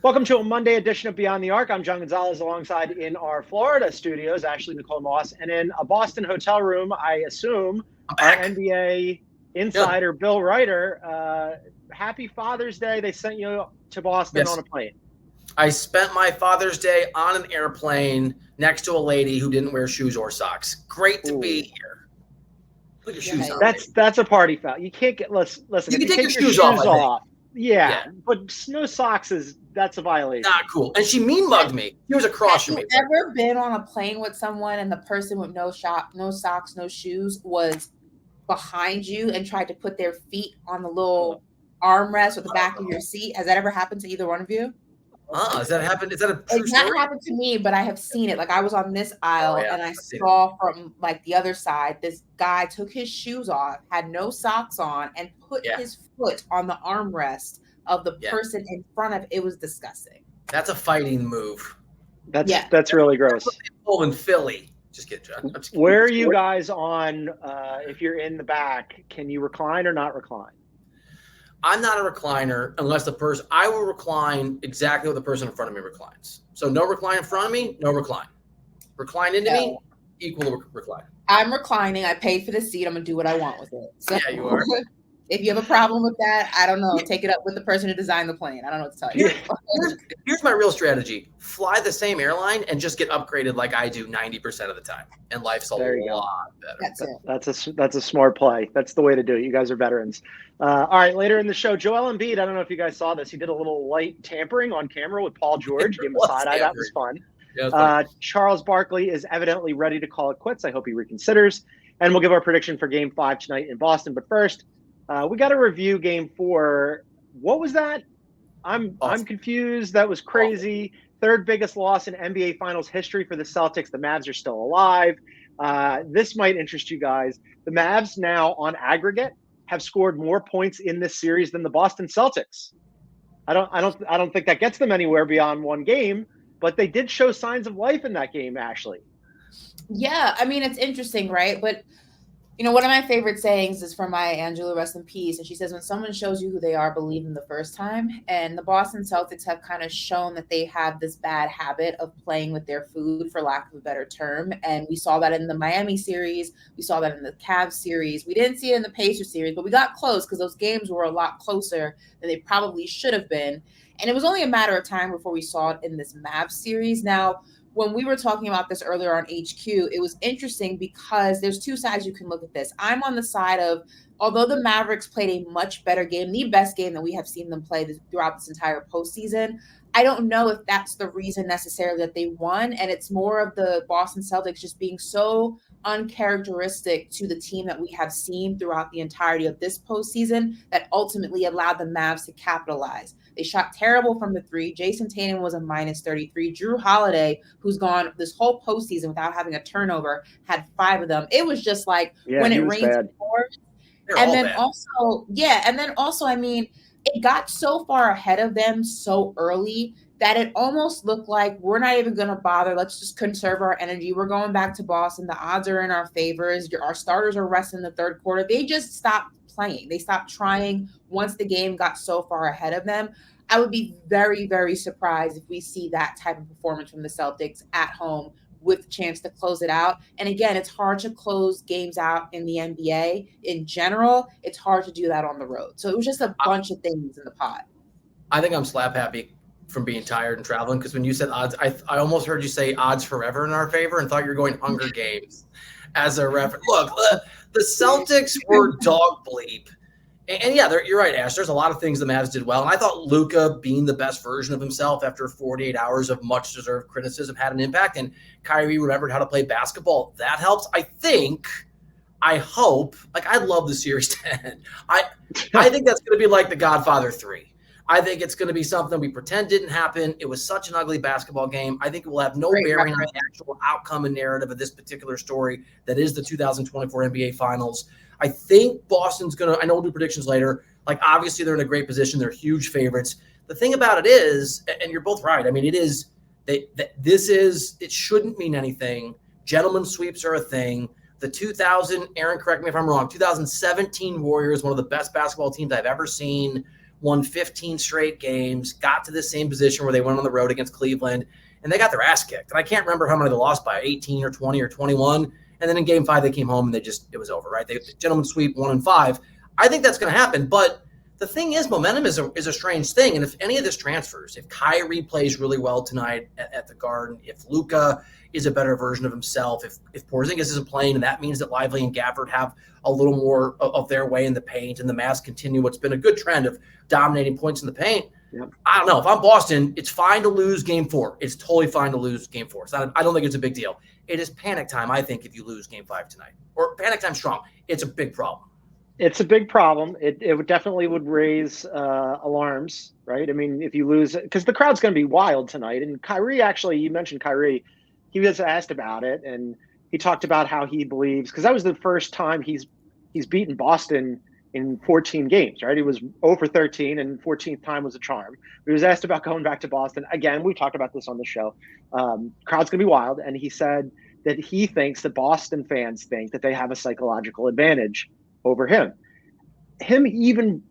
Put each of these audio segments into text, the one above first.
Welcome to a Monday edition of Beyond the Arc. I'm John Gonzalez alongside in our Florida studios, Ashley Nicole Moss, and in a Boston hotel room, I assume, our NBA insider, Bill Ryder. Happy Father's Day. They sent you to Boston on a plane. I spent my Father's Day on an airplane next to a lady who didn't wear shoes or socks. Great to be here. Put your shoes on. That's a party foul. You can't get listen. You can take your shoes off. Yeah, but no socks that's a violation. Not cool. And she mean mugged me. She was across from me. Have you ever been on a plane with someone and the person with no socks, no shoes was behind you and tried to put their feet on the little armrest or the back of your seat? Has that ever happened to either one of you? Has that happened? Is that a true It's story? not happened to me, but I have seen it. Like I was on this aisle and I saw from like the other side, this guy took his shoes off, had no socks on, and put his foot on the armrest of the person in front of it. It was disgusting. That's a fighting move. That's really gross. In Philly. Just get John. Where are you guys on? If you're in the back, can you recline or not recline? I'm not a recliner unless I will recline exactly what the person in front of me reclines. So no recline in front of me, no recline. Recline into me, equal to recline. I'm reclining. I paid for the seat. I'm going to do what I want with it. So yeah, you are. If you have a problem with that, I don't know. Take it up with the person who designed the plane. I don't know what to tell you. Here's my real strategy. Fly the same airline and just get upgraded like I do 90% of the time. And life's a lot better. That's a smart play. That's the way to do it. You guys are veterans. All right, later in the show, Joel Embiid, I don't know if you guys saw this. He did a little light tampering on camera with Paul George. Gave him a side eye. That was fun. Yeah, Charles Barkley is evidently ready to call it quits. I hope he reconsiders. And we'll give our prediction for Game 5 tonight in Boston. But first, we got to review Game 4. What was that? I'm confused. That was crazy. Third biggest loss in NBA Finals history for the Celtics. The Mavs are still alive. This might interest you guys. The Mavs now, on aggregate, have scored more points in this series than the Boston Celtics. I don't think that gets them anywhere beyond one game, but they did show signs of life in that game, Ashley. Yeah, I mean, it's interesting, right? But you know, one of my favorite sayings is from Maya Angelou, rest in peace. And she says, when someone shows you who they are, believe them the first time. And the Boston Celtics have kind of shown that they have this bad habit of playing with their food, for lack of a better term. And we saw that in the Miami series. We saw that in the Cavs series. We didn't see it in the Pacers series, but we got close because those games were a lot closer than they probably should have been. And it was only a matter of time before we saw it in this Mavs series. Now, when we were talking about this earlier on HQ, it was interesting because there's two sides you can look at this. I'm on the side of, although the Mavericks played a much better game, the best game that we have seen them play throughout this entire postseason, I don't know if that's the reason necessarily that they won. And it's more of the Boston Celtics just being so uncharacteristic to the team that we have seen throughout the entirety of this postseason that ultimately allowed the Mavs to capitalize. They shot terrible from the three. Jason Tatum was a minus 33. Drew Holiday, who's gone this whole postseason without having a turnover, had 5 of them. It was just like when it rains, it pours. And then also, I mean, it got so far ahead of them so early that it almost looked like we're not even going to bother. Let's just conserve our energy. We're going back to Boston. The odds are in our favors. Our starters are resting in the third quarter. They just stopped playing. They stopped trying once the game got so far ahead of them. I would be very, very surprised if we see that type of performance from the Celtics at home with a chance to close it out. And again, it's hard to close games out in the NBA in general. It's hard to do that on the road. So it was just a bunch of things in the pot. I think I'm slap happy from being tired and traveling, because when you said odds, I almost heard you say odds forever in our favor and thought you were going Hunger Games as a reference. Look, the Celtics were dog bleep. And yeah, you're right, Ash. There's a lot of things the Mavs did well. And I thought Luka being the best version of himself after 48 hours of much-deserved criticism had an impact. And Kyrie remembered how to play basketball. That helps. I hope, like, I love the series to end. I think that's going to be like The Godfather 3. I think it's going to be something we pretend didn't happen. It was such an ugly basketball game. I think it will have no bearing on the actual outcome and narrative of this particular story that is the 2024 NBA Finals. I think Boston's going to – I know we'll do predictions later. Like, obviously, they're in a great position. They're huge favorites. The thing about it is, and you're both right, I mean, it is – it shouldn't mean anything. Gentlemen sweeps are a thing. The 2000 – Aaron, correct me if I'm wrong – 2017 Warriors, one of the best basketball teams I've ever seen, won 15 straight games, got to the same position where they went on the road against Cleveland, and they got their ass kicked. And I can't remember how many they lost by, 18 or 20 or 21. And then in game 5, they came home and it was over, right? They gentleman's sweep 1-5. I think that's going to happen. But the thing is, momentum is a strange thing. And if any of this transfers, if Kyrie plays really well tonight at the Garden, if Luka is a better version of himself, if Porzingis isn't playing, and that means that Lively and Gafford have a little more of their way in the paint, and the Mavs continue what's been a good trend of dominating points in the paint. Yep. I don't know. If I'm Boston, it's fine to lose game 4. It's totally fine to lose game 4. I don't think it's a big deal. It is panic time, I think, if you lose game 5 tonight. Or panic time strong. It's a big problem. It's a big problem. It would definitely raise alarms, right? I mean, if you lose, because the crowd's going to be wild tonight. And Kyrie, actually, you mentioned Kyrie. He was asked about it, and he talked about how he believes, because that was the first time he's beaten Boston in 14 games, right? He was 0 for 13, and 14th time was a charm. He was asked about going back to Boston. Again, we talked about this on the show. Crowd's going to be wild, and he said that he thinks that Boston fans think that they have a psychological advantage over him. Him even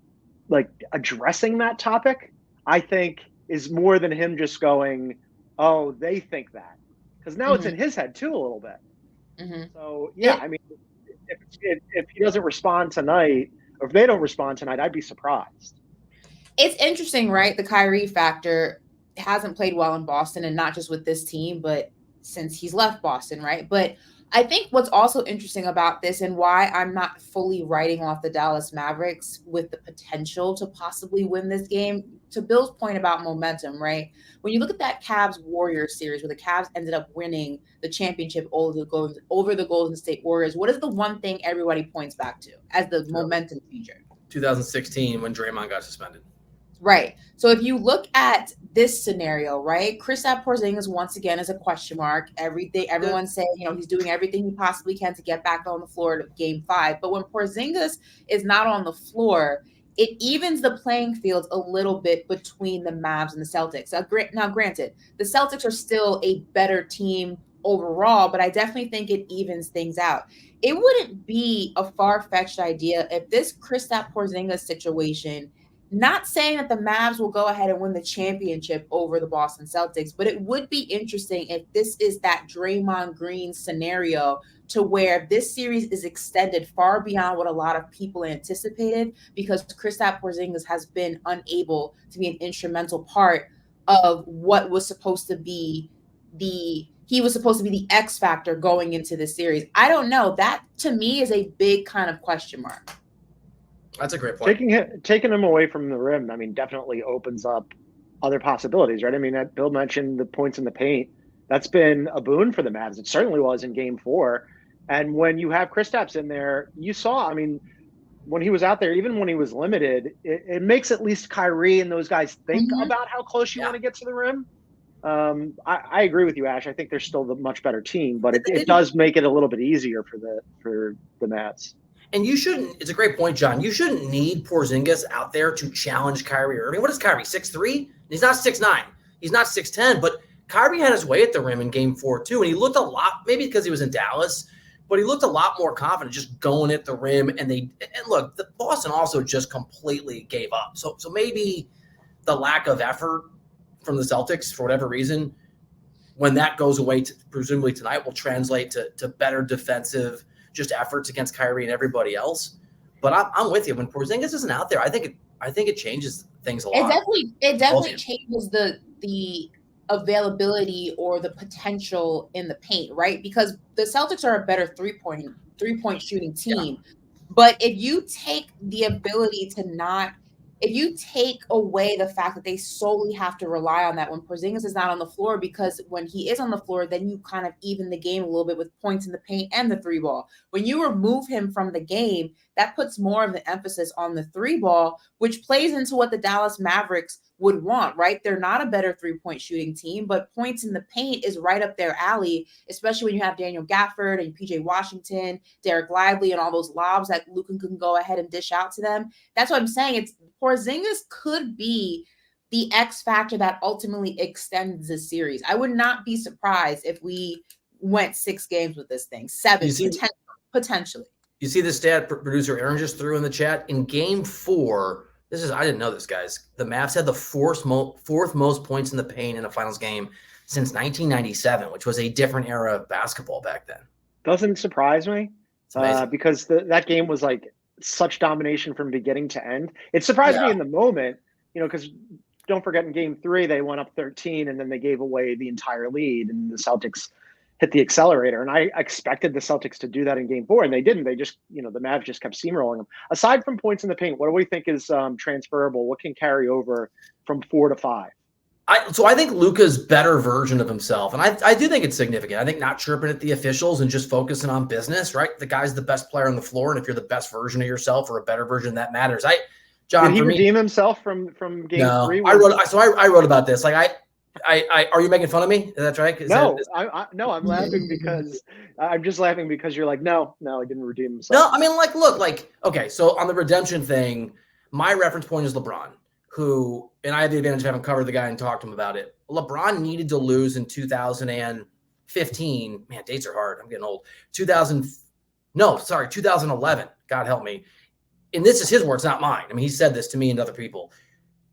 like addressing that topic, I think, is more than him just going, oh, they think that. Because now it's in his head too a little bit. So, yeah, I mean, if he doesn't respond tonight, or if they don't respond tonight, I'd be surprised. It's interesting, right? The Kyrie factor hasn't played well in Boston, and not just with this team, but since he's left Boston, right? But I think what's also interesting about this, and why I'm not fully writing off the Dallas Mavericks with the potential to possibly win this game, to Bill's point about momentum, right? When you look at that Cavs-Warriors series where the Cavs ended up winning the championship over the Golden State Warriors, what is the one thing everybody points back to as the momentum changer? 2016, when Draymond got suspended. Right. So if you look at this scenario, right, Kristaps Porzingis once again is a question mark. Everyone's saying, he's doing everything he possibly can to get back on the floor to game 5. But when Porzingis is not on the floor, it evens the playing field a little bit between the Mavs and the Celtics. Now, granted, the Celtics are still a better team overall, but I definitely think it evens things out. It wouldn't be a far-fetched idea if this Kristaps Porzingis situation, not saying that the Mavs will go ahead and win the championship over the Boston Celtics, but it would be interesting if this is that Draymond Green scenario to where this series is extended far beyond what a lot of people anticipated, because Kristaps Porzingis has been unable to be an instrumental part of what was supposed to be the X factor going into this series. I don't know. That to me is a big kind of question mark. That's a great point. Taking him away from the rim, I mean, definitely opens up other possibilities, right? I mean, Bill mentioned the points in the paint. That's been a boon for the Mavs. It certainly was in game 4. And when you have Kristaps in there, you saw, I mean, when he was out there, even when he was limited, it makes at least Kyrie and those guys think about how close you want to get to the rim. I agree with you, Ash. I think they're still the much better team, but it does make it a little bit easier for the Mavs. And it's a great point, John. You shouldn't need Porzingis out there to challenge Kyrie Irving. What is Kyrie, 6'3"? He's not 6'9". He's not 6'10", but Kyrie had his way at the rim in game 4 too. And he looked a lot, maybe because he was in Dallas, but he looked a lot more confident just going at the rim. And look, the Boston also just completely gave up. So maybe the lack of effort from the Celtics, for whatever reason, when that goes away, presumably tonight, will translate to better defensive just efforts against Kyrie and everybody else. But I'm with you. When Porzingis isn't out there, I think it changes things a lot. It definitely changes the availability or the potential in the paint, right? Because the Celtics are a better three-point shooting team. Yeah. But if you take the ability if you take away the fact that they solely have to rely on that when Porzingis is not on the floor, because when he is on the floor, then you kind of even the game a little bit with points in the paint and the 3-ball. When you remove him from the game, that puts more of the emphasis on the 3-ball, which plays into what the Dallas Mavericks would want, right? They're not a better 3-point shooting team, but points in the paint is right up their alley, especially when you have Daniel Gafford and PJ Washington, Derek Lively, and all those lobs that Luka can go ahead and dish out to them. That's what I'm saying. Porzingis could be the X factor that ultimately extends the series. I would not be surprised if we went 6 games with this thing, 7 potentially. You see the stat producer Aaron just threw in the chat. In game 4, I didn't know this, guys. The Mavs had the fourth most points in the paint in a finals game since 1997, which was a different era of basketball back then. Doesn't surprise me because that game was like such domination from beginning to end. It surprised me in the moment, because don't forget in game 3, they went up 13 and then they gave away the entire lead and the Celtics hit the accelerator. And I expected the Celtics to do that in game 4 and they didn't. They just, the Mavs just kept steamrolling them. Aside from points in the paint, what do we think is transferable? What can carry over from 4 to 5? So I think Luka's better version of himself. And I do think it's significant. I think not chirping at the officials and just focusing on business, right? The guy's the best player on the floor. And if you're the best version of yourself or a better version, that matters. John, did he redeem himself from game 3? I wrote about this. Like are you making fun of me? That's right. No, I'm laughing because I'm just laughing because you're like, no, he didn't redeem himself. No, I mean, okay. So on the redemption thing, my reference point is LeBron, who, and I have the advantage of having covered the guy and talked to him about it. LeBron needed to lose in 2015. Man, dates are hard. I'm getting old. 2011. God help me. And this is his words, not mine. I mean, he said this to me and other people.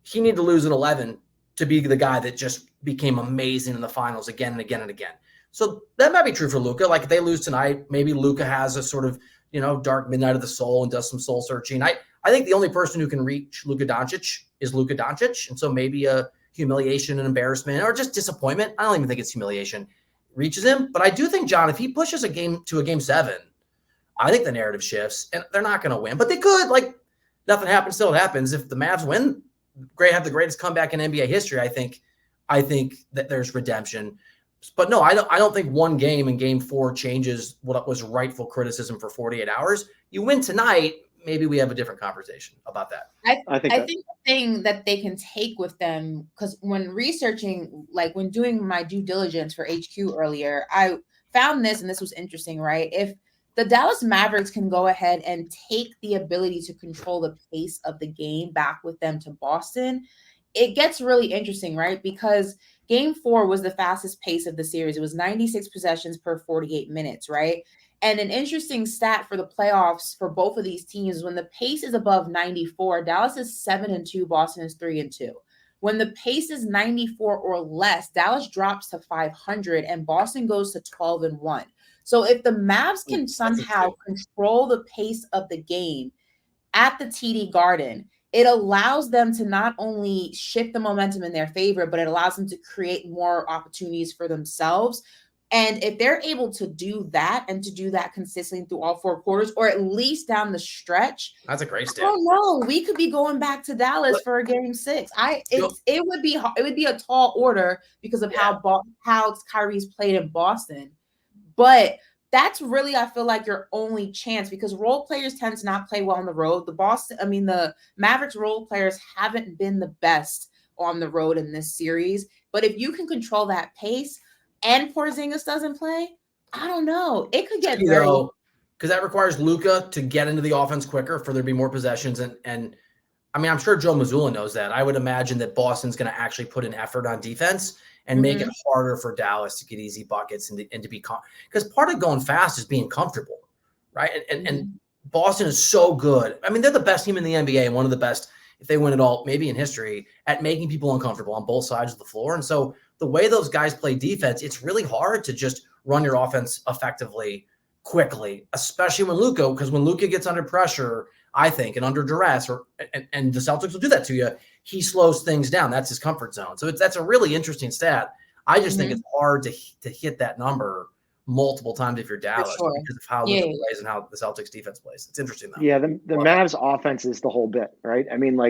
He needed to lose in 11 to be the guy that just became amazing in the finals again and again and again. So that might be true for Luka. Like if they lose tonight, maybe Luka has a sort of, dark midnight of the soul and does some soul searching. I think the only person who can reach Luka Doncic is Luka Doncic. And so maybe a humiliation and embarrassment or just disappointment. I don't even think it's humiliation reaches him. But I do think, John, if he pushes a game to a game 7, I think the narrative shifts and they're not going to win, but they could. Like nothing happens till it happens. If the Mavs win, have the greatest comeback in NBA history. I think that there's redemption, but no, I don't think one game in game 4 changes what was rightful criticism for 48 hours. You win tonight, maybe we have a different conversation about that. I think the thing that they can take with them, because when researching, like when doing my due diligence for HQ earlier, I found this, and this was interesting, right? If the Dallas Mavericks can go ahead and take the ability to control the pace of the game back with them to Boston, it gets really interesting, right? Because game 4 was the fastest pace of the series. It was 96 possessions per 48 minutes, right? And an interesting stat for the playoffs for both of these teams, when the pace is above 94, Dallas is 7-2, Boston is 3-2. When the pace is 94 or less, Dallas drops to 500 and Boston goes to 12-1. So if the Mavs can somehow control the pace of the game at the TD Garden, it allows them to not only shift the momentum in their favor, but it allows them to create more opportunities for themselves. And if they're able to do that and to do that consistently through all 4 quarters, or at least down the stretch, that's a great step. Oh no, we could be going back to Dallas for a game 6. It would be a tall order because of how Kyrie's played in Boston. But that's really, I feel like, your only chance because role players tend to not play well on the road. The Mavericks role players haven't been the best on the road in this series. But if you can control that pace and Porzingis doesn't play, I don't know. It could get very because that requires Luka to get into the offense quicker for there to be more possessions. And I mean, I'm sure Joe Mazzulla knows that. I would imagine that Boston's going to actually put an effort on defense and make it harder for Dallas to get easy buckets and to be because part of going fast is being comfortable, right? And Boston is so good. I mean, they're the best team in the NBA and one of the best, if they win it all, maybe in history, at making people uncomfortable on both sides of the floor. And so the way those guys play defense, it's really hard to just run your offense effectively, quickly, especially when Luka gets under pressure, I think, and under duress, and the Celtics will do that to you. He slows things down. That's his comfort zone. So that's a really interesting stat. I just think it's hard to hit that number multiple times if you're Dallas because of how Luka plays and how the Celtics defense plays. It's interesting though. Yeah, the Mavs offense is the whole bit, right? I mean,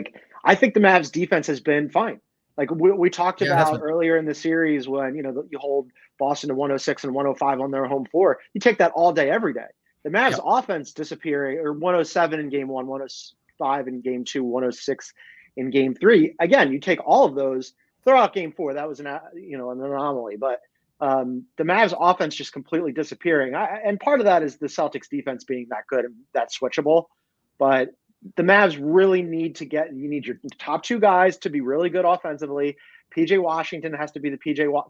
I think the Mavs defense has been fine. Like we talked about earlier in the series when, you hold Boston to 106 and 105 on their home floor. You take that all day, every day. The Mavs offense disappearing, or 107 in game 1, 105 in game 2, 106 in game 3. Again, you take all of those, throw out game 4. That was an anomaly, but the Mavs offense just completely disappearing. And part of that is the Celtics defense being that good and that switchable. But the Mavs really need you need your top 2 guys to be really good offensively. PJ Washington has to be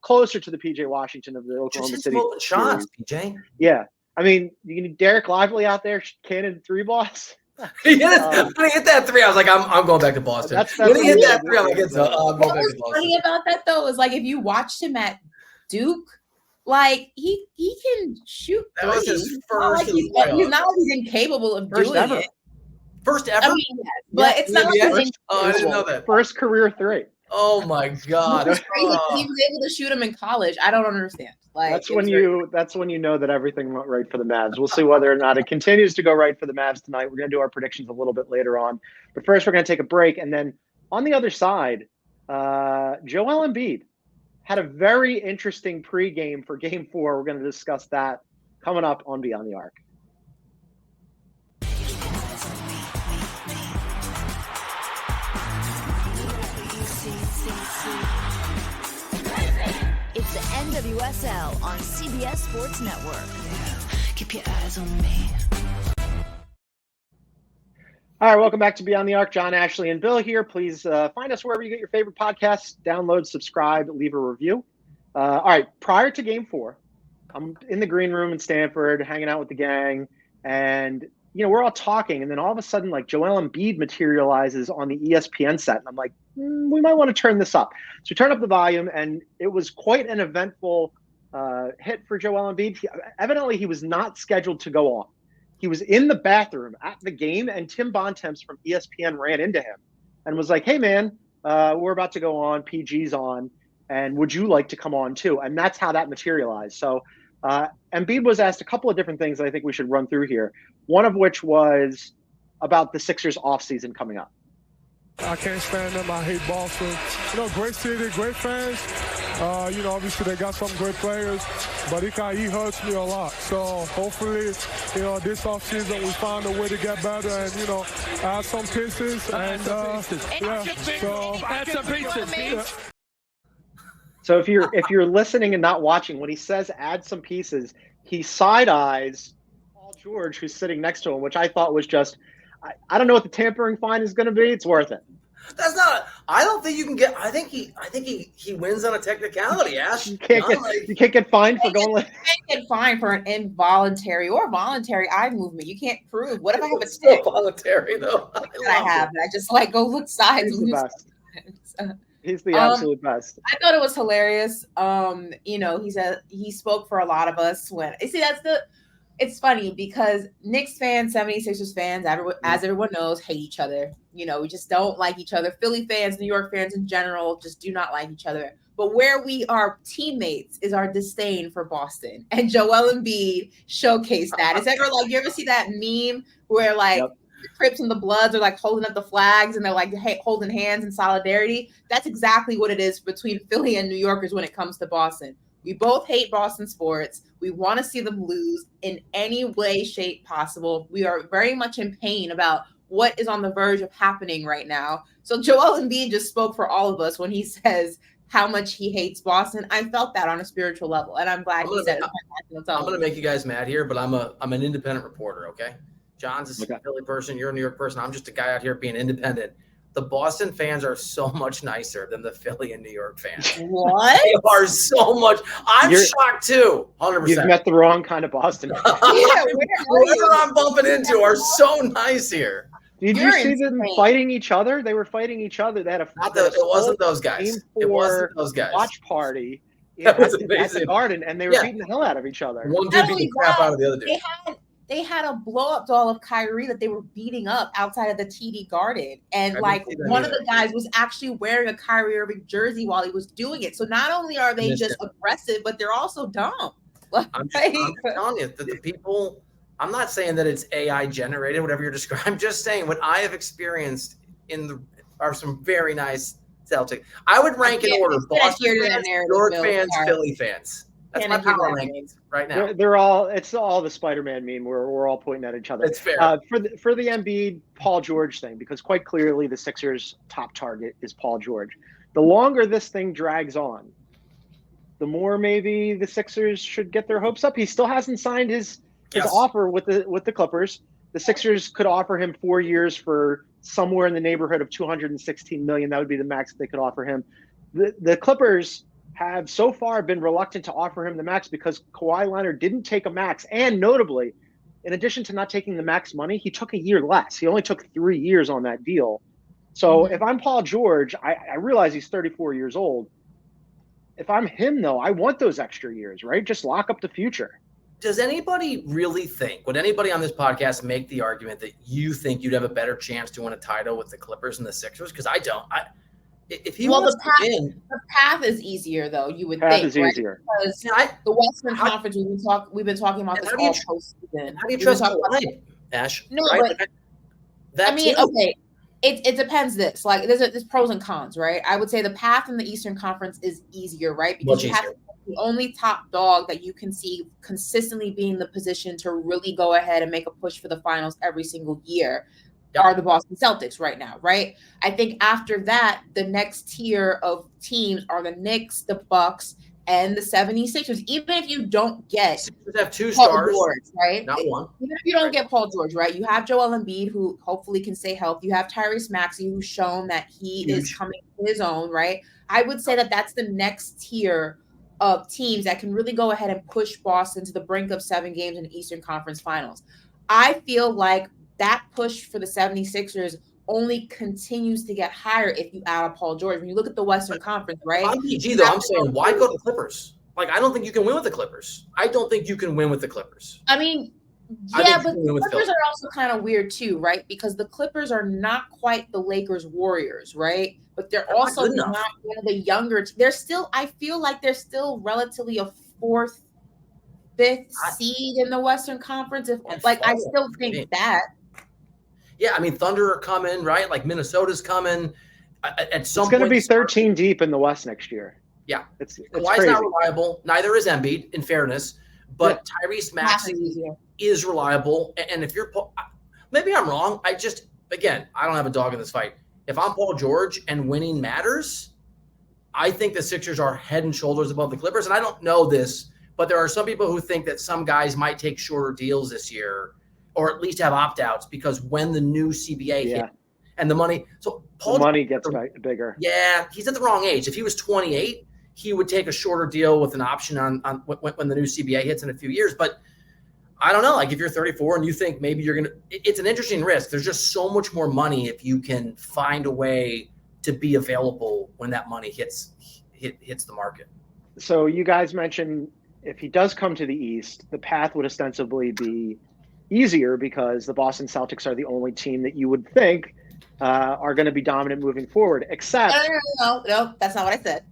closer to the PJ Washington of the Oklahoma City shots, PJ. Yeah. I mean, you need Derek Lively out there cannon 3 balls. When he hit that three, I was like, I'm going back to Boston. When he hit that three, I'm like, I'm going back to Boston. What was funny about that though is like if you watched him at Duke, like he can shoot. That was his first. He's not like he's incapable of doing it. First ever. I mean, yes, but it's not like I didn't know that. First career three. Oh my God! It's crazy. He was able to shoot him in college. I don't understand. Like that's when you know that everything went right for the Mavs. We'll see whether or not it continues to go right for the Mavs tonight. We're going to do our predictions a little bit later on, but first we're going to take a break, and then on the other side, Joel Embiid had a very interesting pregame for Game 4. We're going to discuss that coming up on Beyond the Arc. It's the NWSL on CBS Sports Network. Keep your eyes on me. All right, welcome back to Beyond the Arc. John, Ashley, and Bill here. Please find us wherever you get your favorite podcasts. Download, subscribe, leave a review. All right, prior to Game 4, I'm in the green room in Stanford, hanging out with the gang, and we're all talking, and then all of a sudden, like Joel Embiid materializes on the ESPN set, and I'm like, we might want to turn this up. So we turn up the volume, and it was quite an eventful hit for Joel Embiid. Evidently, he was not scheduled to go on. He was in the bathroom at the game, and Tim Bontemps from ESPN ran into him and was like, hey, man, we're about to go on. PG's on, and would you like to come on too? And that's how that materialized. So Embiid was asked a couple of different things that I think we should run through here, one of which was about the Sixers offseason coming up. I can't stand them. I hate Boston. Great city, great fans. Obviously they got some great players, but he hurts me a lot. So hopefully, this offseason we find a way to get better and, add some pieces. And, add some pieces. So if you're listening and not watching, when he says add some pieces, he side eyes Paul George, who's sitting next to him, which I thought was just, I don't know what the tampering fine is going to be. It's worth it. That's not. I don't think you can get. I think he wins on a technicality. Ash, you can't get fined for going. You can't get fined for an involuntary or voluntary eye movement. You can't prove. What if I have a stick? Voluntary though. I just go look sides. He's the best. He's the absolute best. I thought it was hilarious. He spoke for a lot of us it's funny because Knicks fans, 76ers fans, as everyone knows, hate each other. We just don't like each other. Philly fans, New York fans in general just do not like each other. But where we are teammates is our disdain for Boston. And Joel Embiid showcased that. It's ever you ever see that meme where the Crips and the Bloods are holding up the flags and they're holding hands in solidarity? That's exactly what it is between Philly and New Yorkers when it comes to Boston. We both hate Boston sports. We want to see them lose in any way, shape possible. We are very much in pain about what is on the verge of happening right now. So Joel Embiid just spoke for all of us when he says how much he hates Boston. I felt that on a spiritual level, and I'm glad he said it. I'm going to make you guys mad here, but I'm an independent reporter, okay? John's a Philly person. You're a New York person. I'm just a guy out here being independent. The Boston fans are so much nicer than the Philly and New York fans. What? They are so much. You're shocked too. 100%. You've met the wrong kind of Boston fans. Whoever I'm bumping into are so nice here. Did you see them fighting each other? They were fighting each other. They had it wasn't those guys. It wasn't those guys. Watch party at the Garden, and they were beating the hell out of each other. One dude beat the crap out of the other dude. They had a blow-up doll of Kyrie that they were beating up outside of the TD Garden. And one of the guys was actually wearing a Kyrie Irving jersey while he was doing it. So not only are they just aggressive, but they're also dumb. I'm telling you that the people, I'm not saying that it's AI generated, whatever you're describing. I'm just saying what I have experienced are some very nice Celtics. I would rank in order Boston fans, New York fans, Philly fans. That's my power rankings right now. It's all the Spider-Man meme where we're all pointing at each other. It's fair. For the Embiid Paul George thing, because quite clearly the Sixers' top target is Paul George. The longer this thing drags on, the more maybe the Sixers should get their hopes up. He still hasn't signed his offer with the Clippers. The Sixers could offer him 4 years for somewhere in the neighborhood of $216 million. That would be the max they could offer him. The Clippers have so far been reluctant to offer him the max because Kawhi Leonard didn't take a max. And notably, in addition to not taking the max money, he took a year less. He only took 3 years on that deal. So if I'm Paul George, I realize he's 34 years old. If I'm him, though, I want those extra years, right? Just lock up the future. Does anybody really think, would anybody on this podcast make the argument that you think you'd have a better chance to win a title with the Clippers and the Sixers? Because I don't. If he wants to win, the path is easier, though. You would think, right? Easier. Because the Western Conference, we've been talking about this all postseason. How do you trust the Ash? No, right? but okay. It depends. There's pros and cons, right? I would say the path in the Eastern Conference is easier, right? Because you have the only top dog that you can see consistently being in the position to really go ahead and make a push for the finals every single year are the Boston Celtics right now, right? I think after that, the next tier of teams are the Knicks, the Bucks, and the 76ers. Even if you don't get have 2 Paul stars, George, right? Not one. Even if you don't get Paul George, right? You have Joel Embiid, who hopefully can stay healthy. You have Tyrese Maxey, who's shown that he is coming to his own, right? I would say that that's the next tier of teams that can really go ahead and push Boston to the brink of 7 games in the Eastern Conference Finals. I feel like that push for the 76ers only continues to get higher if you add a Paul George. When you look at the Western Conference, right? I'm saying, why go to the Clippers? Like, I don't think you can win with the Clippers. I don't think you can win with the Clippers. I mean, yeah, but the Clippers are also kind of weird too, right? Because the Clippers are not quite the Lakers Warriors, right? But they're also not one of the younger. They're still, I feel like they're still relatively a 4th, 5th seed in the Western Conference. I still think that. Yeah, I mean, Thunder are coming, right? Like Minnesota's coming. At some point, it's going to be 13 deep in the West next year. Yeah, it's Kawhi's not reliable. Neither is Embiid, in fairness. But Tyrese Maxey is reliable. And if you're, maybe I'm wrong. I don't have a dog in this fight. If I'm Paul George and winning matters, I think the Sixers are head and shoulders above the Clippers. And I don't know this, but there are some people who think that some guys might take shorter deals this year, or at least have opt-outs, because when the new CBA hit and the money, so Paul, the money gets bigger. Yeah, he's at the wrong age. If he was 28, he would take a shorter deal with an option on when the new CBA hits in a few years. But I don't know, like if you're 34 and you think maybe you're going to, it's an interesting risk. There's just so much more money if you can find a way to be available when that money hits the market. So you guys mentioned if he does come to the East, the path would ostensibly be easier because the Boston Celtics are the only team that you would think are going to be dominant moving forward, except no, that's not what I said.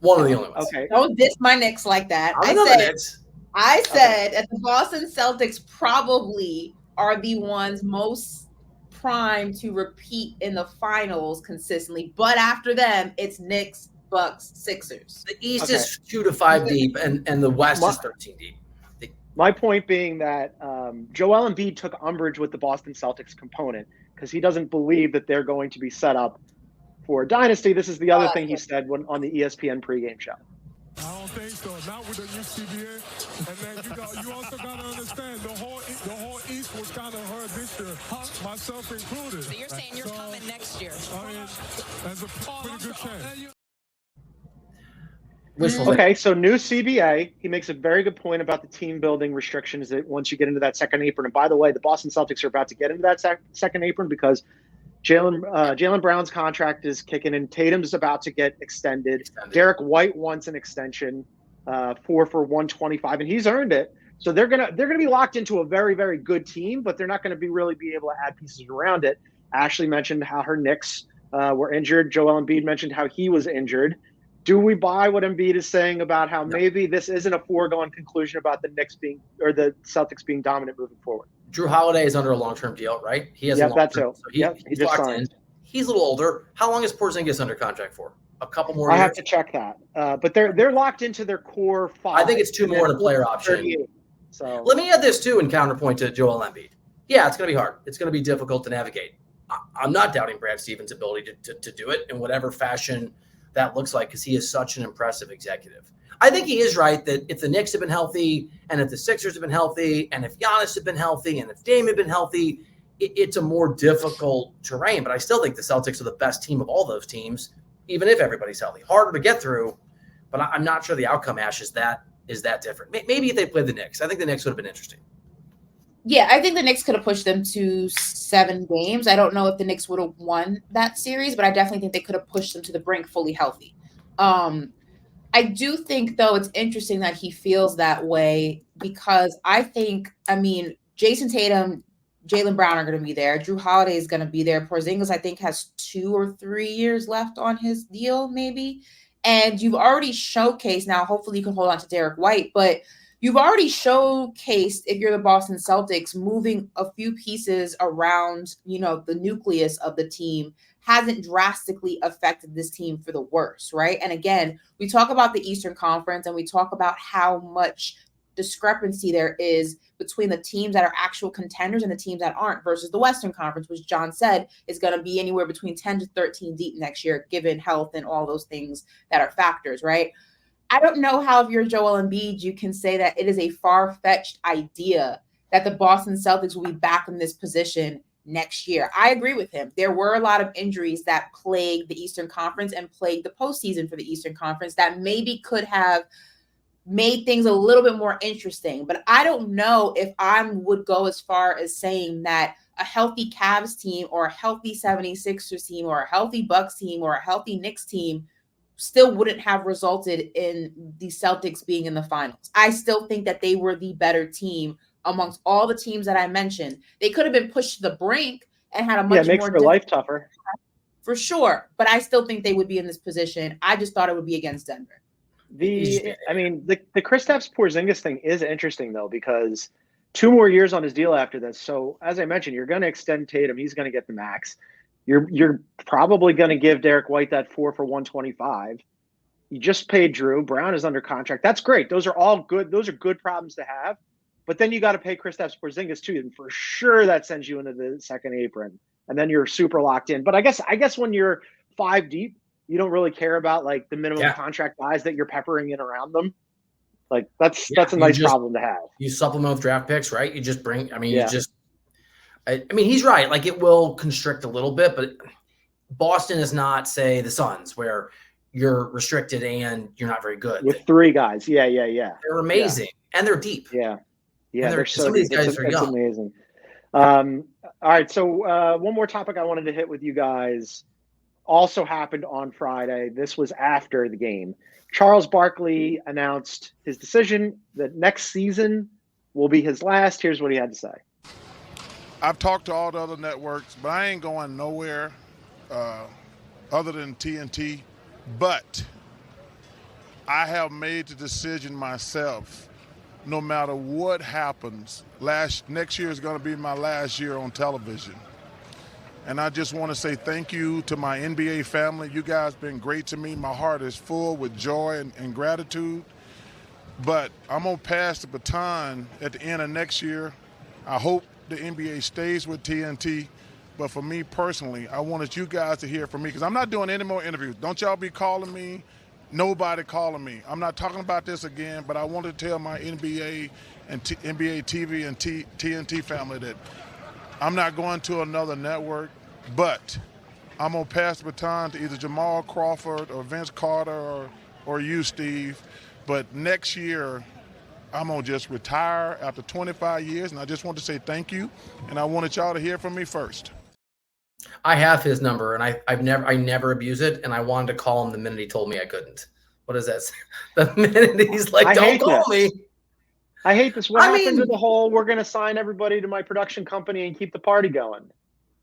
One of the only ones. Okay. Don't diss my Knicks like that. I said that the Boston Celtics probably are the ones most primed to repeat in the finals consistently, but after them, it's Knicks, Bucks, Sixers. The East is 2 to 5 deep, and the West is 13 deep. My point being that Joel Embiid took umbrage with the Boston Celtics component because he doesn't believe that they're going to be set up for a dynasty. This is the other thing he said on the ESPN pregame show. I don't think so. Not with the new CBA. And then you also got to understand the whole East was kind of hurt this year, myself included. So you're saying you're coming next year? I mean, there's a pretty good chance. Okay, so new CBA. He makes a very good point about the team building restrictions that once you get into that second apron. And by the way, the Boston Celtics are about to get into that second apron because Jaylen Brown's contract is kicking in. Tatum's about to get extended. Derek White wants an extension, 4 for 125, and he's earned it. So they're gonna be locked into a very, very good team, but they're not going to be able to add pieces around it. Ashley mentioned how her Knicks were injured. Joel Embiid mentioned how he was injured. Do we buy what Embiid is saying about how maybe this isn't a foregone conclusion about the Celtics being dominant moving forward? Drew Holiday is under a long-term deal, right? He has that too. So he's locked in. He's a little older. How long is Porzingis under contract for? A couple more years? I have to check that. But they're locked into their core 5. I think it's 2 more in a player option. So let me add this too in counterpoint to Joel Embiid. Yeah, it's going to be hard. It's going to be difficult to navigate. I'm not doubting Brad Stevens' ability to do it in whatever fashion that looks like, because he is such an impressive executive. I think he is right that if the Knicks have been healthy, and if the Sixers have been healthy, and if Giannis had been healthy, and if Dame had been healthy, it's a more difficult terrain. But I still think the Celtics are the best team of all those teams, even if everybody's healthy. Harder to get through, but I'm not sure the outcome, Ash, is that different. Maybe if they played the Knicks. I think the Knicks would have been interesting. Yeah, I think the Knicks could have pushed them to 7 games. I don't know if the Knicks would have won that series, but I definitely think they could have pushed them to the brink fully healthy. I do think, though, it's interesting that he feels that way because Jason Tatum, Jaylen Brown are going to be there. Drew Holiday is going to be there. Porzingis, I think, has 2 or 3 years left on his deal, maybe. And you've already showcased, now hopefully you can hold on to Derek White, but you've already showcased, if you're the Boston Celtics, moving a few pieces around, the nucleus of the team hasn't drastically affected this team for the worse, right? And again, we talk about the Eastern Conference and we talk about how much discrepancy there is between the teams that are actual contenders and the teams that aren't versus the Western Conference, which John said is going to be anywhere between 10 to 13 deep next year, given health and all those things that are factors, right? I don't know how, if you're Joel Embiid, you can say that it is a far-fetched idea that the Boston Celtics will be back in this position next year. I agree with him. There were a lot of injuries that plagued the Eastern Conference and plagued the postseason for the Eastern Conference that maybe could have made things a little bit more interesting. But I don't know if I would go as far as saying that a healthy Cavs team or a healthy 76ers team or a healthy Bucks team or a healthy Knicks team still wouldn't have resulted in the Celtics being in the finals. I still think that they were the better team amongst all the teams that I mentioned. They could have been pushed to the brink and had a much makes more their life tougher. For sure. But I still think they would be in this position. I just thought it would be against Denver. The Kristaps Porzingis thing is interesting, though, because 2 more years on his deal after this. So, as I mentioned, you're going to extend Tatum. He's going to get the max. You're probably going to give Derek White that 4 for $125. You just paid Drew. Brown is under contract. That's great. Those are all good. Those are good problems to have. But then you got to pay Kristaps Porzingis too, and for sure that sends you into the second apron, and then you're super locked in. But I guess when you're 5 deep, you don't really care about like the minimum contract guys that you're peppering in around them. Like that's a nice problem to have. You supplement with draft picks, right? You just bring. He's right. Like it will constrict a little bit, but Boston is not, say, the Suns, where you're restricted and you're not very good. With 3 guys, yeah. They're amazing and they're deep. Yeah, they're so some of these guys are young. Amazing. All right, so one more topic I wanted to hit with you guys also happened on Friday. This was after the game. Charles Barkley announced his decision that next season will be his last. Here's what he had to say. I've talked to all the other networks, but I ain't going nowhere other than TNT. But I have made the decision myself. No matter what happens, next year is going to be my last year on television. And I just want to say thank you to my NBA family. You guys have been great to me. My heart is full with joy and gratitude. But I'm going to pass the baton at the end of next year. I hope the NBA stays with TNT. But for me personally, I wanted you guys to hear from me because I'm not doing any more interviews. Don't y'all be calling me. Nobody calling me. I'm not talking about this again, but I want to tell my NBA and NBA TV and TNT family that I'm not going to another network, but I'm going to pass the baton to either Jamal Crawford or Vince Carter or you, Steve. But next year, I'm going to just retire after 25 years, and I just want to say thank you, and I wanted y'all to hear from me first. I have his number, and I never abuse it, and I wanted to call him the minute he told me I couldn't. What is that? The minute he's like, "Don't call me." I hate this. What happened to the whole "we're going to sign everybody to my production company and keep the party going"?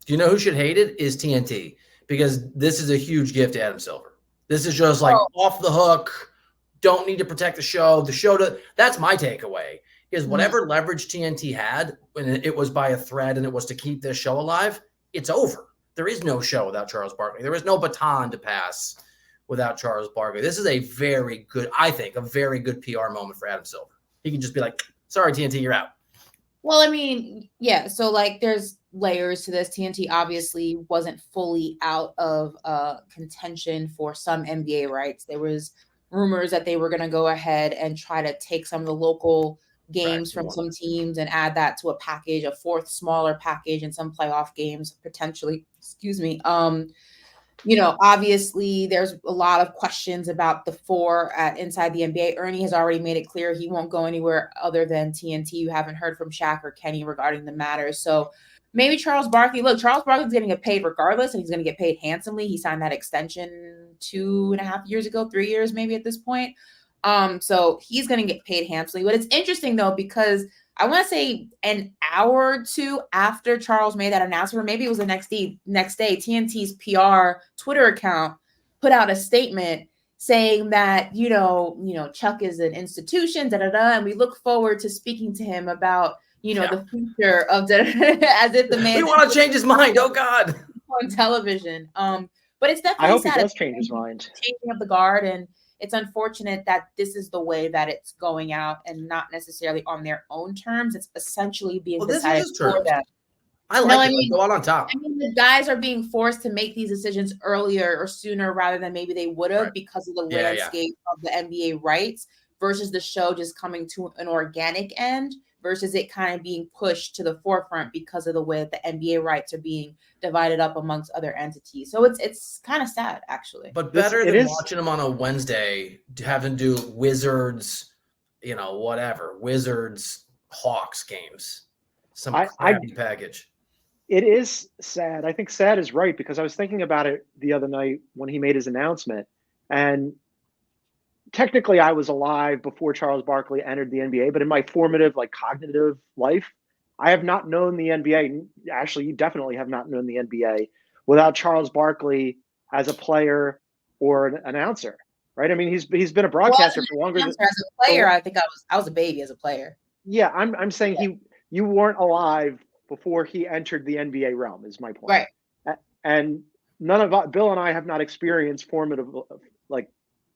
Do you know who should hate it? Is TNT, because this is a huge gift to Adam Silver. This is just like off the hook. Don't need to protect the show. That's my takeaway. Is whatever leverage TNT had when it was by a thread and it was to keep this show alive, it's over. There is no show without Charles Barkley. There is no baton to pass without Charles Barkley. This is a very good PR moment for Adam Silver. He can just be like, sorry, TNT, you're out. Well, I mean, yeah. So like there's layers to this. TNT obviously wasn't fully out of contention for some NBA rights. There was rumors that they were going to go ahead and try to take some of the local games from some teams and add that to a package, a 4th smaller package in some playoff games, potentially. Obviously there's a lot of questions about the four inside the NBA. Ernie has already made it clear he won't go anywhere other than TNT. You haven't heard from Shaq or Kenny regarding the matter. So maybe Charles Barkley. Look, Charles Barkley's going to get paid regardless, and he's going to get paid handsomely. He signed that extension 2.5 years ago, 3 years maybe at this point. So he's going to get paid handsomely. But it's interesting, though, because I want to say an hour or two after Charles made that announcement, or maybe it was the next day, TNT's PR Twitter account put out a statement saying that, Chuck is an institution, and we look forward to speaking to him about, the future of as if the man. We want to change his mind. Oh, God. On television. But it's definitely I hope sad. he does change his mind. Changing of the guard, and it's unfortunate that this is the way that it's going out and not necessarily on their own terms. It's essentially being decided for them. I like it. Go out on top. I mean, the guys are being forced to make these decisions earlier or sooner rather than maybe they would have because of the landscape of the NBA rights versus the show just coming to an organic end versus it kind of being pushed to the forefront because of the way that the NBA rights are being divided up amongst other entities. So it's kind of sad, actually. But better than watching them on a Wednesday, having to do Wizards, Wizards, Hawks games. Some crappy package. It is sad. I think sad is right because I was thinking about it the other night when he made his announcement. And technically, I was alive before Charles Barkley entered the NBA, but in my formative, cognitive life, I have not known the NBA. Actually, you definitely have not known the NBA without Charles Barkley as a player or an announcer, right? I mean, he's been a broadcaster for longer. As a player, I think I was a baby as a player. Yeah, I'm saying you weren't alive before he entered the NBA realm. Is my point, right? And none of Bill and I have not experienced formative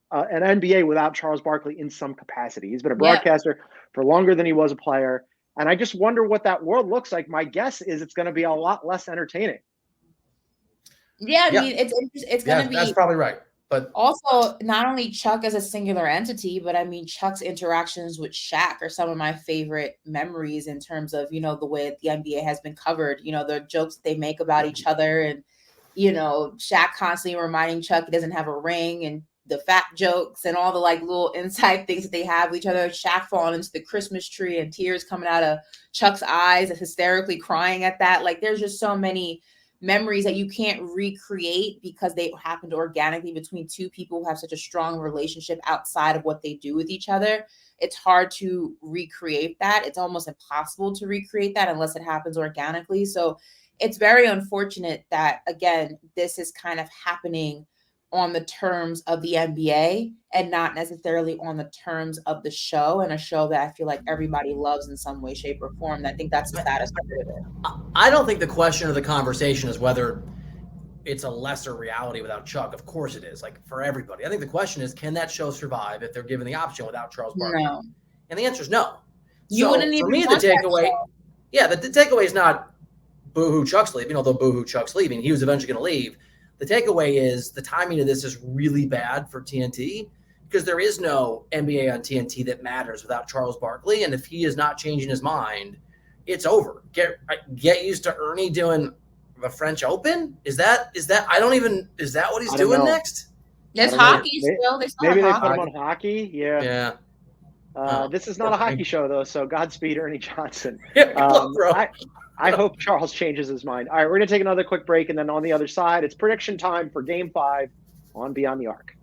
an NBA without Charles Barkley in some capacity. He's been a broadcaster for longer than he was a player. And I just wonder what that world looks like. My guess is it's going to be a lot less entertaining. Yeah, I mean, it's going to be. That's probably right. But also, not only Chuck as a singular entity, but I mean, Chuck's interactions with Shaq are some of my favorite memories in terms of, the way the NBA has been covered, the jokes that they make about each other and, Shaq constantly reminding Chuck he doesn't have a ring and the fat jokes and all the little inside things that they have with each other. Shaq falling into the Christmas tree and tears coming out of Chuck's eyes and hysterically crying at that. There's just so many memories that you can't recreate because they happened organically between two people who have such a strong relationship outside of what they do with each other. It's hard to recreate that. It's almost impossible to recreate that unless it happens organically. So it's very unfortunate that, again, this is kind of happening on the terms of the NBA and not necessarily on the terms of the show, and a show that I feel like everybody loves in some way, shape, or form. And I think that's the saddest part of it. I don't think the question of the conversation is whether it's a lesser reality without Chuck. Of course it is, for everybody. I think the question is, can that show survive if they're given the option without Charles Barkley? No. And the answer is no. You wouldn't even for me, the takeaway, the takeaway is not boo-hoo Chuck's leaving, although boo-hoo Chuck's leaving. He was eventually going to leave. The takeaway is the timing of this is really bad for TNT because there is no NBA on TNT that matters without Charles Barkley. And if he is not changing his mind, it's over. Get used to Ernie doing the French Open. Is that what he's doing next? There's hockey still. Maybe they put him on hockey. Yeah. This is not a hockey show though. So Godspeed, Ernie Johnson. Bro. I hope Charles changes his mind. All right, we're going to take another quick break, and then on the other side, it's prediction time for Game 5 on Beyond the Arc.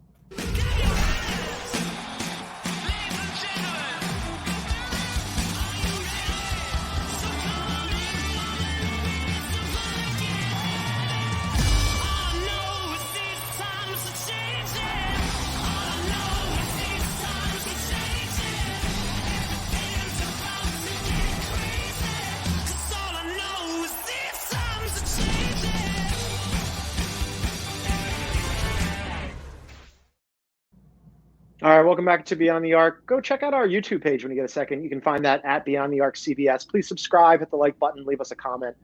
All right, welcome back to Beyond the Arc. Go check out our YouTube page when you get a second. You can find that at Beyond the Arc CBS. Please subscribe, hit the like button, leave us a comment.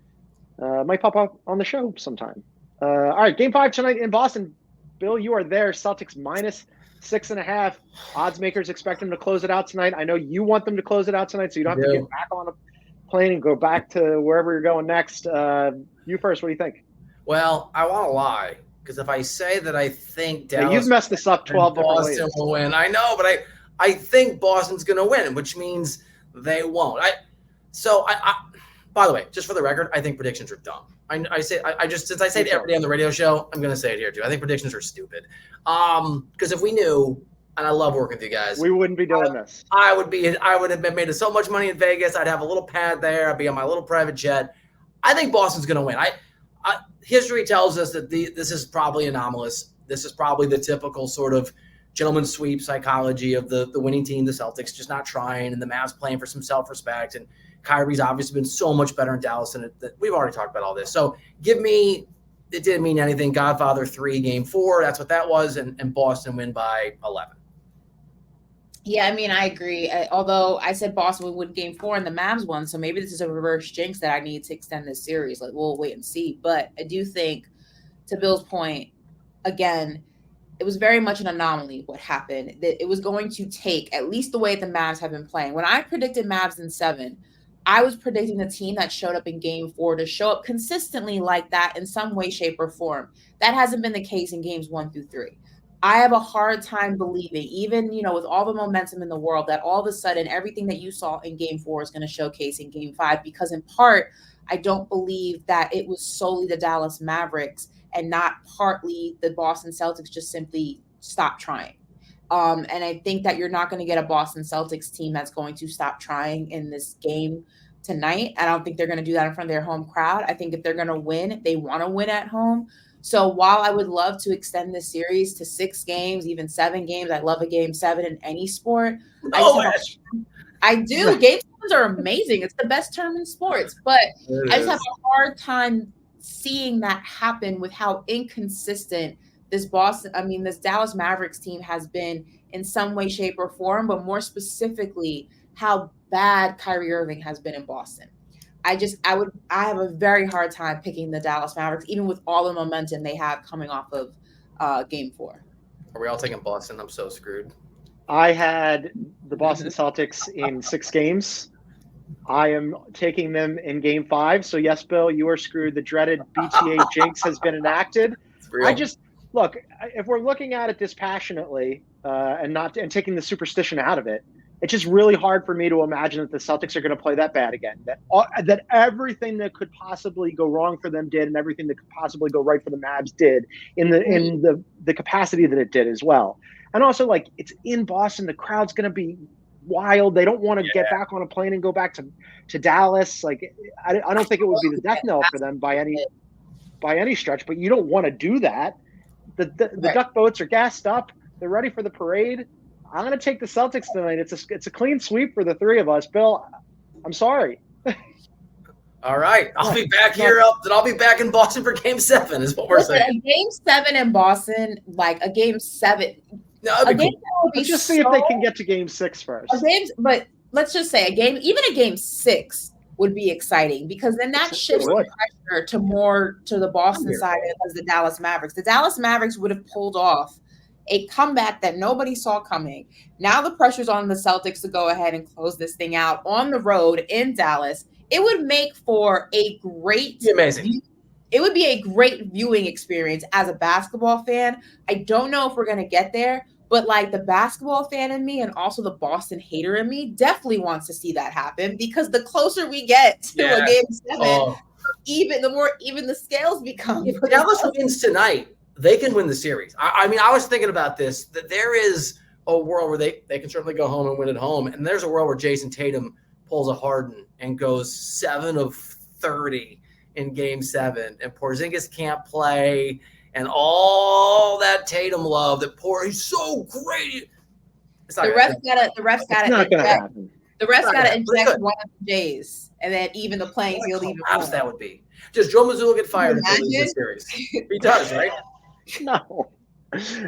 Might pop up on the show sometime. All right, Game 5 tonight in Boston. Bill, you are there. Celtics minus 6.5. Odds makers expect them to close it out tonight. I know you want them to close it out tonight, so you don't have to get back on a plane and go back to wherever you're going next. You first. What do you think? Well, I want to lie because if I say that I think Dallas, you've messed this up 12 different ways. Boston will win. I know, but I think Boston's going to win, which means they won't. By the way, just for the record, I think predictions are dumb. Since I say it every day on the radio show, I'm going to say it here too. I think predictions are stupid. Because if we knew, and I love working with you guys, we wouldn't be doing this. I would have been made so much money in Vegas. I'd have a little pad there. I'd be on my little private jet. I think Boston's going to win. History tells us that this is probably anomalous. This is probably the typical sort of gentleman's sweep psychology of the winning team, the Celtics, just not trying, and the Mavs playing for some self-respect. And Kyrie's obviously been so much better in Dallas than we've already talked about all this. So it didn't mean anything. Godfather 3, Game 4, that's what that was, and Boston win by 11. Yeah, I mean, I agree. Although I said Boston would win Game 4 and the Mavs won, so maybe this is a reverse jinx that I need to extend this series. Like, we'll wait and see. But I do think, to Bill's point, again, it was very much an anomaly what happened. That it was going to take, at least the way the Mavs have been playing. When I predicted Mavs in 7, I was predicting the team that showed up in Game 4 to show up consistently like that in some way, shape, or form. That hasn't been the case in Games 1 through 3. I have a hard time believing, even, with all the momentum in the world, that all of a sudden everything that you saw in Game 4 is going to showcase in Game 5, because in part, I don't believe that it was solely the Dallas Mavericks and not partly the Boston Celtics just simply stopped trying. And I think that you're not going to get a Boston Celtics team that's going to stop trying in this game tonight. I don't think they're going to do that in front of their home crowd. I think if they're going to win, they want to win at home. So while I would love to extend this series to 6 games, even 7 games, I love a Game 7 in any sport. I do. Game 7s are amazing. It's the best term in sports. But I just have a hard time seeing that happen with how inconsistent this Dallas Mavericks team has been in some way, shape, or form, but more specifically, how bad Kyrie Irving has been in Boston. I have a very hard time picking the Dallas Mavericks, even with all the momentum they have coming off of Game 4. Are we all taking Boston? I'm so screwed. I had the Boston Celtics in 6 games. I am taking them in Game 5. So yes, Bill, you are screwed. The dreaded BTA jinx has been enacted. Look, if we're looking at it dispassionately and taking the superstition out of it, it's just really hard for me to imagine that the Celtics are going to play that bad again. That everything that could possibly go wrong for them did, and everything that could possibly go right for the Mavs did in the capacity that it did as well. And also, like, it's in Boston, the crowd's going to be wild. They don't want to get back on a plane and go back to Dallas. Like, I don't think it would be the death knell for them by any stretch. But you don't want to do that. The duck boats are gassed up. They're ready for the parade. I'm going to take the Celtics tonight. It's a clean sweep for the 3 of us. Bill, I'm sorry. All right. I'll be back here then I'll be back in Boston for Game 7 is what we're saying. A Game 7 in Boston, like a Game 7. No, let's just see if they can get to Game 6 first. But let's just say even a Game 6 would be exciting, because then that shifts the pressure to the Boston side as the Dallas Mavericks. The Dallas Mavericks would have pulled off a comeback that nobody saw coming. Now the pressure's on the Celtics to go ahead and close this thing out on the road in Dallas. It would make for it would be a great viewing experience as a basketball fan. I don't know if we're going to get there, but like the basketball fan in me and also the Boston hater in me definitely wants to see that happen, because the closer we get to a Game 7, the more even the scales become. If Dallas wins tonight, they can win the series. I mean, I was thinking about this, that there is a world where they can certainly go home and win at home. And there's a world where Jason Tatum pulls a Harden and goes 7 of 30 in Game 7. And Porzingis can't play. And all that Tatum love that he's so great. The refs gotta inject one of the Jays, and then even the playing field even more. That would be. Just Joe Mazzulla get fired in the series. He does, right?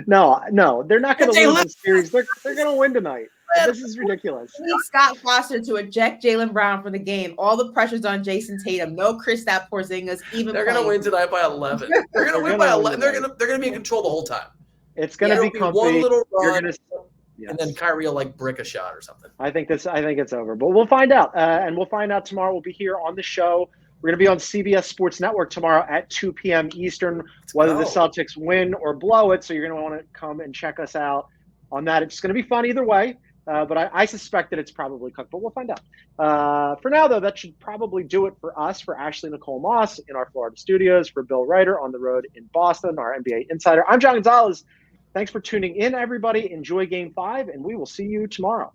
No, they're not going to lose the series. They're going to win tonight. This is ridiculous. We need Scott Foster to eject Jaylen Brown from the game. All the pressure's on Jason Tatum. No Kristaps Porzingis. They're going to win tonight by 11. They're going to win by 11. They're going to be in control the whole time. It's going to be comfy. One little run, and then Kyrie will brick a shot or something. I think it's over, but we'll find out, and we'll find out tomorrow. We'll be here on the show We're going to be on CBS Sports Network tomorrow at 2 p.m. Eastern, whether the Celtics win or blow it. So you're going to want to come and check us out on that. It's going to be fun either way, but I suspect that it's probably cooked, but we'll find out. For now, though, that should probably do it for us, for Ashley Nicole Moss in our Florida studios, for Bill Ryder on the road in Boston, our NBA insider. I'm John Gonzalez. Thanks for tuning in, everybody. Enjoy Game 5, and we will see you tomorrow.